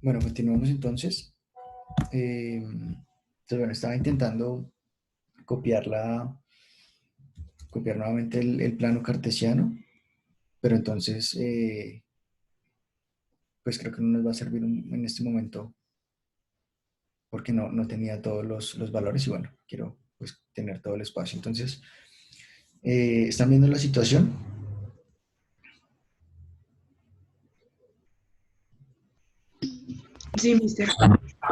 Bueno, continuamos entonces. Entonces, bueno, estaba intentando copiar, copiar nuevamente el plano cartesiano, pero entonces, pues creo que no nos va a servir en este momento porque no tenía todos los valores y bueno, quiero pues tener todo el espacio. Entonces, ¿están viendo la situación? Sí, mister.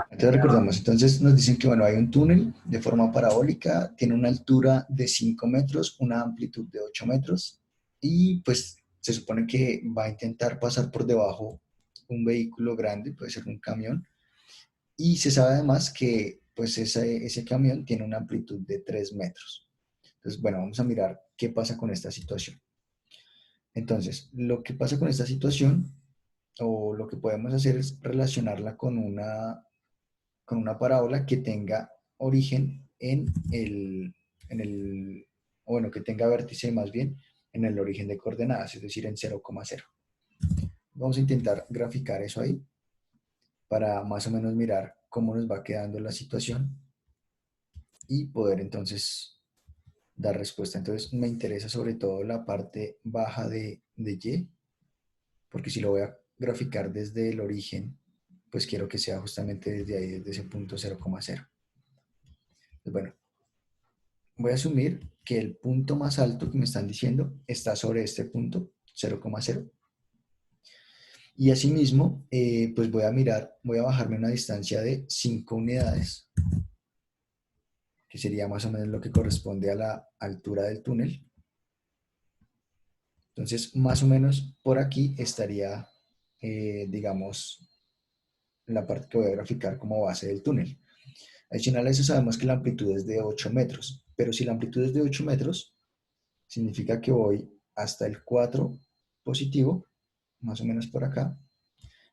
Entonces recordamos, entonces nos dicen que bueno, hay un túnel de forma parabólica, tiene una altura de 5 metros, una amplitud de 8 metros y pues se supone que va a intentar pasar por debajo un vehículo grande, puede ser un camión, y se sabe además que pues ese camión tiene una amplitud de 3 metros. Entonces, bueno, vamos a mirar qué pasa con esta situación. Entonces, lo que pasa con esta situación o lo que podemos hacer es relacionarla con una parábola que tenga origen o bueno, que tenga vértice más bien en el origen de coordenadas, es decir, en 0,0. Vamos a intentar graficar eso ahí para más o menos mirar cómo nos va quedando la situación y poder entonces dar respuesta. Entonces me interesa sobre todo la parte baja de Y, porque si lo voy a graficar desde el origen, pues quiero que sea justamente desde ahí, desde ese punto 0,0. Pues bueno, voy a asumir que el punto más alto que me están diciendo está sobre este punto, 0,0. Y asimismo, pues voy a mirar, voy a bajarme una distancia de 5 unidades, que sería más o menos lo que corresponde a la altura del túnel. Entonces, más o menos por aquí estaría, digamos, la parte que voy a graficar como base del túnel. Adicional a eso sabemos que la amplitud es de 8 metros, pero si la amplitud es de 8 metros, significa que voy hasta el 4 positivo, más o menos por acá,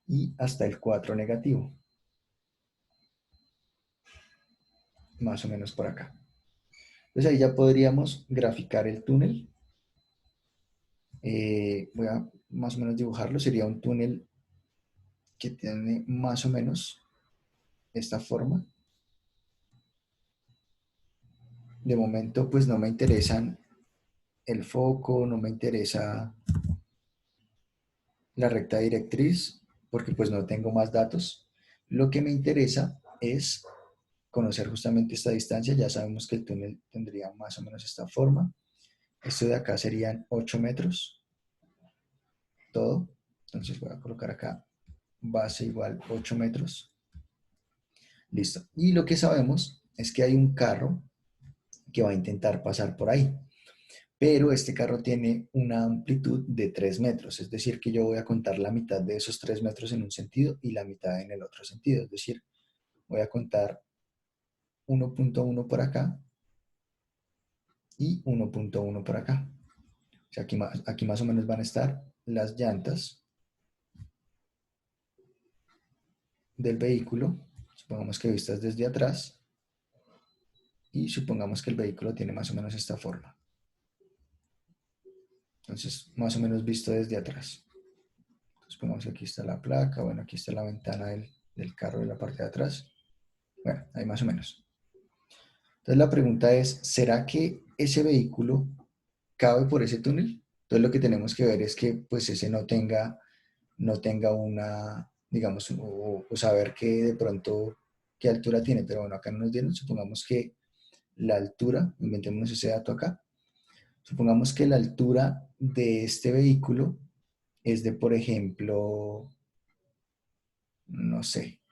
y hasta el 4 negativo, más o menos por acá. Entonces ahí ya podríamos graficar el túnel. Voy a más o menos dibujarlo. Sería un túnel que tiene más o menos esta forma. De momento pues no me interesan el foco, no me interesa la recta directriz, porque pues no tengo más datos. Lo que me interesa es conocer justamente esta distancia. Ya sabemos que el túnel tendría más o menos esta forma. Esto de acá serían 8 metros, todo. Entonces voy a colocar acá base igual 8 metros. Listo. Y lo que sabemos es que hay un carro que va a intentar pasar por ahí. Pero este carro tiene una amplitud de 3 metros, es decir, que yo voy a contar la mitad de esos 3 metros en un sentido y la mitad en el otro sentido, es decir, voy a contar 1,1 por acá y 1,1 por acá. O sea, aquí más o menos van a estar las llantas del vehículo, supongamos que vistas desde atrás, y supongamos que el vehículo tiene más o menos esta forma. Entonces, más o menos visto desde atrás. Supongamos que aquí está la placa, bueno, aquí está la ventana del carro de la parte de atrás. Bueno, ahí más o menos. Entonces la pregunta es, ¿será que ese vehículo cabe por ese túnel? Entonces lo que tenemos que ver es que pues ese no tenga una, digamos, o saber que de pronto qué altura tiene, pero bueno, acá no nos dieron, supongamos que la altura, inventémonos ese dato acá, supongamos que la altura de este vehículo es de, por ejemplo, no sé.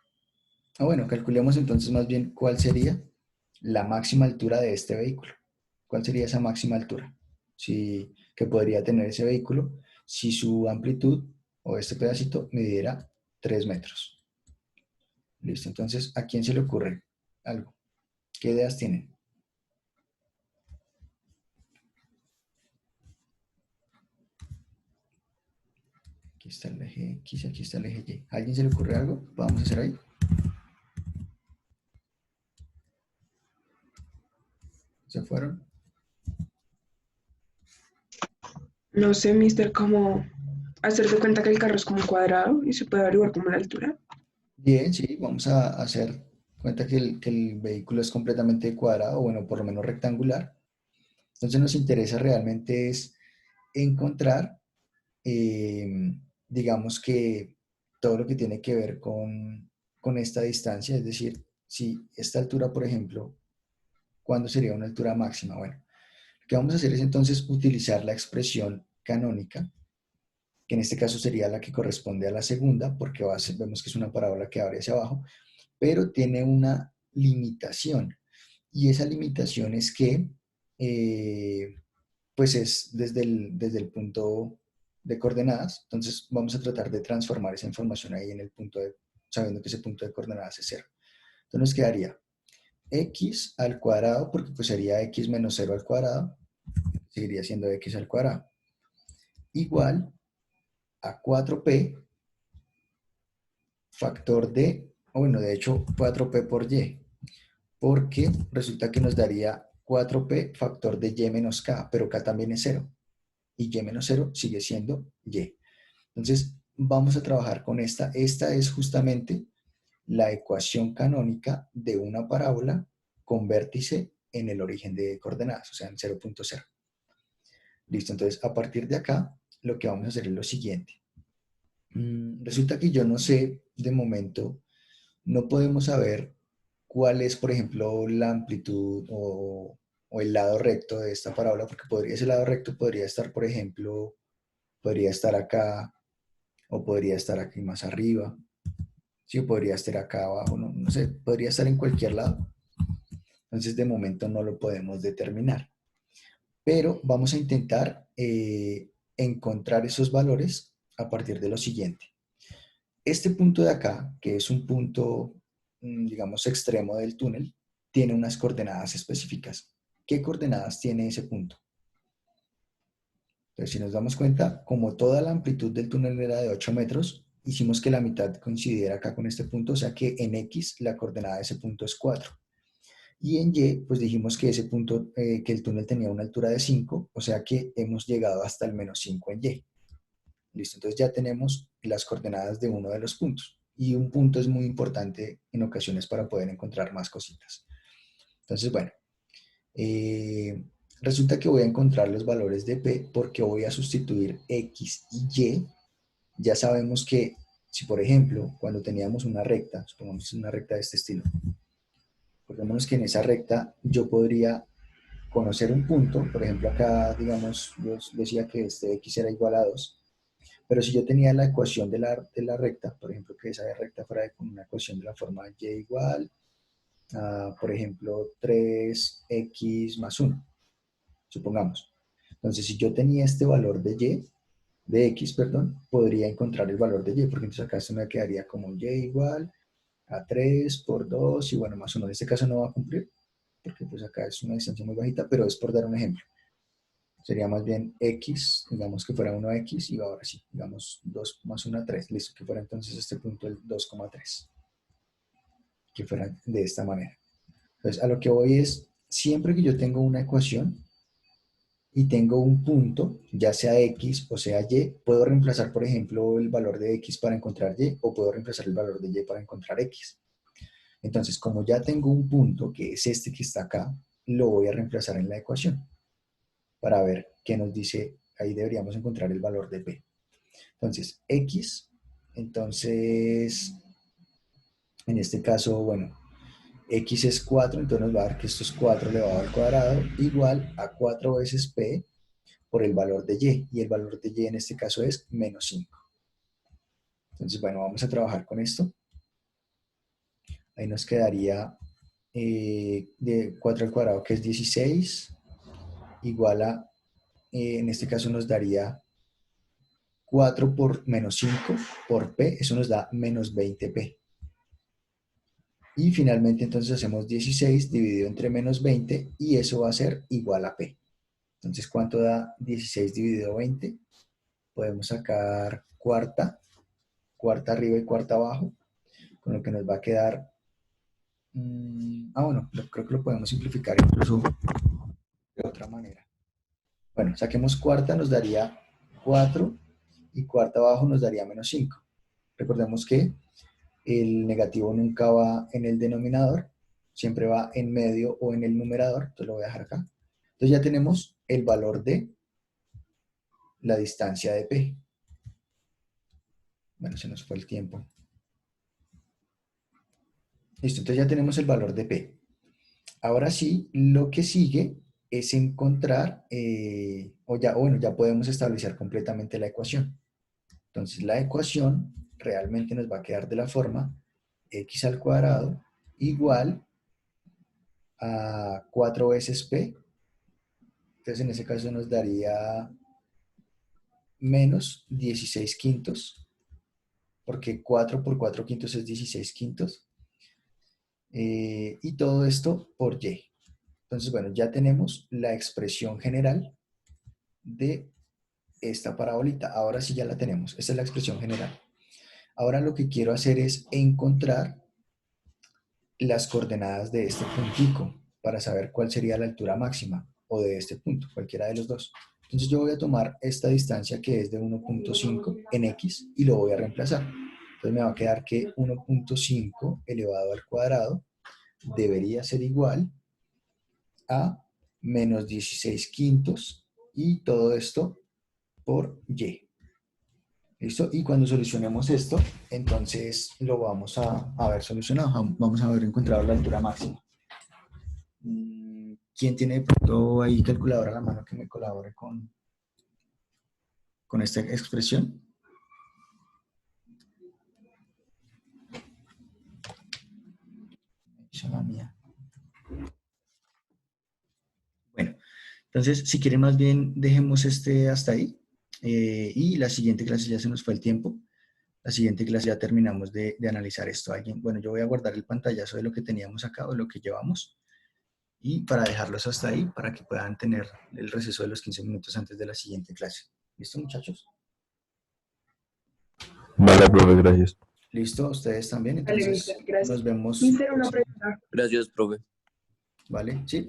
Bueno, calculemos entonces más bien cuál sería la máxima altura de este vehículo. ¿Cuál sería esa máxima altura que podría tener ese vehículo si su amplitud o este pedacito midiera 3 metros? Listo, entonces, ¿a quién se le ocurre algo? ¿Qué ideas tienen? Aquí está el eje X, aquí está el eje Y. ¿A alguien se le ocurre algo? ¿Podemos hacer ahí? ¿Se fueron? No sé, mister, cómo hacer de cuenta que el carro es como un cuadrado y se puede averiguar como la altura. Bien, sí, vamos a hacer cuenta que el vehículo es completamente cuadrado, o bueno, por lo menos rectangular. Entonces nos interesa realmente es encontrar, eh, digamos que todo lo que tiene que ver con esta distancia, es decir, si esta altura, por ejemplo, ¿cuándo sería una altura máxima? Bueno, lo que vamos a hacer es entonces utilizar la expresión canónica, que en este caso sería la que corresponde a la segunda, porque vemos que es una parábola que abre hacia abajo, pero tiene una limitación. Y esa limitación es que, eh, pues es desde el punto de coordenadas. Entonces vamos a tratar de transformar esa información ahí en el punto de, sabiendo que ese punto de coordenadas es cero. Entonces nos quedaría x al cuadrado, porque pues sería x menos cero al cuadrado, seguiría siendo x al cuadrado, igual a 4p factor de, o bueno, de hecho 4p por y, porque resulta que nos daría 4p factor de y menos k, pero k también es cero, y y menos cero sigue siendo y. Entonces, vamos a trabajar con esta. Esta es justamente la ecuación canónica de una parábola con vértice en el origen de coordenadas, o sea, en 0.0. Listo, entonces a partir de acá, lo que vamos a hacer es lo siguiente. Resulta que yo no sé, de momento, no podemos saber cuál es, por ejemplo, la amplitud o el lado recto de esta parábola, porque ese lado recto podría estar, por ejemplo, podría estar acá o podría estar aquí más arriba. Sí, podría estar acá abajo, no, no sé, podría estar en cualquier lado. Entonces, de momento no lo podemos determinar. Pero vamos a intentar encontrar esos valores a partir de lo siguiente. Este punto de acá, que es un punto, digamos, extremo del túnel, tiene unas coordenadas específicas. ¿Qué coordenadas tiene ese punto? Entonces, si nos damos cuenta, como toda la amplitud del túnel era de 8 metros, hicimos que la mitad coincidiera acá con este punto, o sea que en X la coordenada de ese punto es 4. Y en Y, pues dijimos que ese punto, que el túnel tenía una altura de 5, o sea que hemos llegado hasta el menos 5 en Y. Listo, entonces ya tenemos las coordenadas de uno de los puntos. Y un punto es muy importante en ocasiones para poder encontrar más cositas. Entonces, bueno, eh, resulta que voy a encontrar los valores de P porque voy a sustituir X y Y. Ya sabemos que si, por ejemplo, cuando teníamos una recta, supongamos una recta de este estilo, acordémonos que en esa recta yo podría conocer un punto, por ejemplo acá, digamos, yo decía que este X era igual a 2, pero si yo tenía la ecuación de la recta, por ejemplo, que esa recta fuera con una ecuación de la forma y igual a, por ejemplo, 3x más 1, supongamos. Entonces, si yo tenía este valor de x, perdón, podría encontrar el valor de y, porque entonces acá esto me quedaría como y igual a 3 por 2 y bueno, más 1. En este caso no va a cumplir, porque pues acá es una distancia muy bajita, pero es por dar un ejemplo. Sería más bien x, digamos que fuera 1x y ahora sí, digamos 2 más 1, 3. Listo, que fuera entonces este punto el 2,3, que fuera de esta manera. Entonces, a lo que voy es, siempre que yo tengo una ecuación y tengo un punto, ya sea x o sea y, puedo reemplazar, por ejemplo, el valor de x para encontrar y, o puedo reemplazar el valor de y para encontrar x. Entonces, como ya tengo un punto, que es este que está acá, lo voy a reemplazar en la ecuación para ver qué nos dice. Ahí deberíamos encontrar el valor de p. Entonces, x, entonces, en este caso, bueno, x es 4, entonces nos va a dar que esto es 4 elevado al cuadrado, igual a 4 veces p por el valor de y el valor de y en este caso es menos 5. Entonces, bueno, vamos a trabajar con esto. Ahí nos quedaría de 4 al cuadrado, que es 16, igual a, en este caso nos daría 4 por menos 5 por p, eso nos da menos 20p. Y finalmente entonces hacemos 16 dividido entre menos 20 y eso va a ser igual a p. Entonces, ¿cuánto da 16 dividido 20? Podemos sacar cuarta, cuarta arriba y cuarta abajo, con lo que nos va a quedar, bueno, creo que lo podemos simplificar incluso de otra manera. Bueno, saquemos cuarta, nos daría 4 y cuarta abajo nos daría menos 5. Recordemos que el negativo nunca va en el denominador, siempre va en medio o en el numerador, entonces lo voy a dejar acá. Entonces ya tenemos el valor de la distancia de P. Bueno, se nos fue el tiempo. Listo, entonces ya tenemos el valor de P. Ahora sí, lo que sigue es encontrar, bueno, ya podemos establecer completamente la ecuación. Entonces la ecuación realmente nos va a quedar de la forma x al cuadrado igual a 4 veces P. Entonces en ese caso nos daría menos 16 quintos, porque 4 por 4 quintos es 16 quintos. Y todo esto por y. Entonces, bueno, ya tenemos la expresión general de esta parabolita. Ahora sí ya la tenemos. Esta es la expresión general. Ahora lo que quiero hacer es encontrar las coordenadas de este puntico para saber cuál sería la altura máxima o de este punto, cualquiera de los dos. Entonces yo voy a tomar esta distancia que es de 1.5 en x y lo voy a reemplazar. Entonces me va a quedar que 1.5 elevado al cuadrado debería ser igual a menos 16 quintos y todo esto por y. ¿Listo? Y cuando solucionemos esto, entonces lo vamos a ver solucionado. Vamos a haber encontrado la altura máxima. ¿Quién tiene de pronto ahí calculadora a la mano que me colabore con esta expresión? Esa es la mía. Bueno, entonces si quieren más bien dejemos este hasta ahí. Y la siguiente clase ya se nos fue el tiempo. La siguiente clase ya terminamos de analizar esto. Bueno, yo voy a guardar el pantallazo de lo que teníamos acá o lo que llevamos. Y para dejarlos hasta ahí, para que puedan tener el receso de los 15 minutos antes de la siguiente clase. ¿Listo, muchachos? Vale, profe, gracias. ¿Listo? ¿Ustedes también? Vale, Entonces, mister, gracias. nos vemos. Mister, una pregunta. Gracias, profe. ¿Vale? Sí.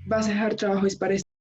¿Vas a dejar trabajos para